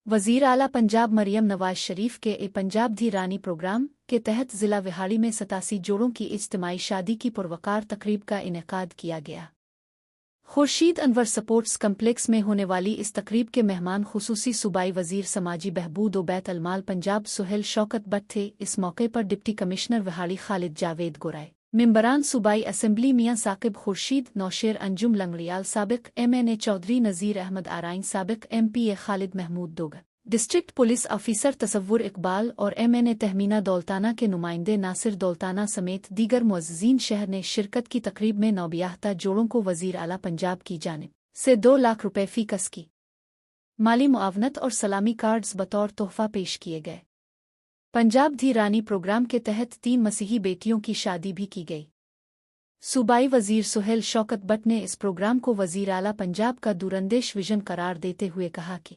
वज़ीर आला पंजाब मरियम नवाज शरीफ के पंजाब धी रानी प्रोग्राम के तहत ज़िला विहाड़ी में 87 जोड़ों की इज्तिमाई शादी की पुरवकार तकरीब का इनेकाद किया गया। खुर्शीद अनवर स्पोर्ट्स कम्प्लेक्स में होने वाली इस तकरीब के मेहमान खुसूसी सूबाई वज़ीर समाजी बहबूद व बैत अलमाल पंजाब सुहेल शौकत बट थे। इस मौके पर डिप्टी कमिश्नर विहाड़ी खालिद जावेद गोराई, मेंबरान सूबाई असम्बली मियाँ साकिब खुर्शीद, नौशेर अंजुम लंगड़ियाल, साबिक MNA चौधरी नज़ीर अहमद आराइन, साबिक MPA खालिद महमूद दोग, डिस्ट्रिक्ट पुलिस ऑफिसर तसव्वुर इकबाल और MNA तहमीना दौलताना के नुमाइंदे नासिर दौलताना समेत दीगर मुअज़्ज़िज़ीन शहर ने शिरकत की। तकरीब में नौबियाहता जोड़ों को वज़ीर आला पंजाब की जानिब से 2 लाख रुपए फ़ी कस की माली मुआवनत और सलामी कार्ड्स बतौर तोहफा पेश किए गए। पंजाब धी रानी प्रोग्राम के तहत 3 मसीही बेटियों की शादी भी की गई। सूबाई वज़ीर सुहेल शौकत बट ने इस प्रोग्राम को वज़ीर आला पंजाब का दूरंदेश विजन करार देते हुए कहा कि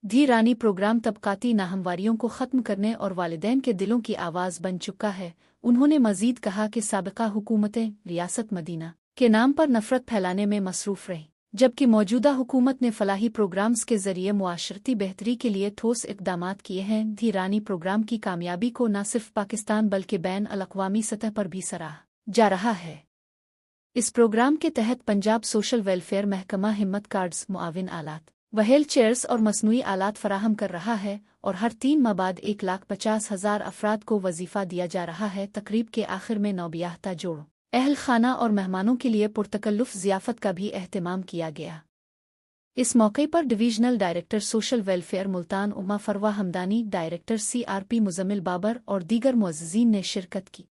धी रानी प्रोग्राम तबकाती नाहमवारियों को ख़त्म करने और वालिदैन के दिलों की आवाज़ बन चुका है। उन्होंने मज़ीद कहा कि साबिक़ा हुकूमतें रियासत मदीना के नाम पर नफ़रत फैलाने में मसरूफ़ रहीं, जबकि मौजूदा हुकूमत ने फलाही प्रोग्राम्स के ज़रिए मुआशरती बेहतरी के लिए ठोस इक़दामात किए हैं। धी रानी प्रोग्राम की कामयाबी को न सिर्फ पाकिस्तान बल्कि बैन अल-अक़वामी सतह पर भी सराहा जा रहा है। इस प्रोग्राम के तहत पंजाब सोशल वेलफेयर महकमा हिम्मत कार्ड्स, मुआविन आलात, व्हील चेयर्स और मसनूई आलात फराहम कर रहा है और हर 3 माह बाद 1,50,000 अफराद को वजीफ़ा दिया जा रहा है। तकरीब के आखिर में नौबियाहता जोड़ों, अहल खाना और मेहमानों के लिए पुरतकल्लुफ़ ज़ियाफ़त का भी एहतमाम किया गया। इस मौके पर divisional director social welfare Multan Uma Farwa Hamdani, director CRP Muzammil Babar और दीगर मुअज़्ज़िज़ीन ने शिरकत की।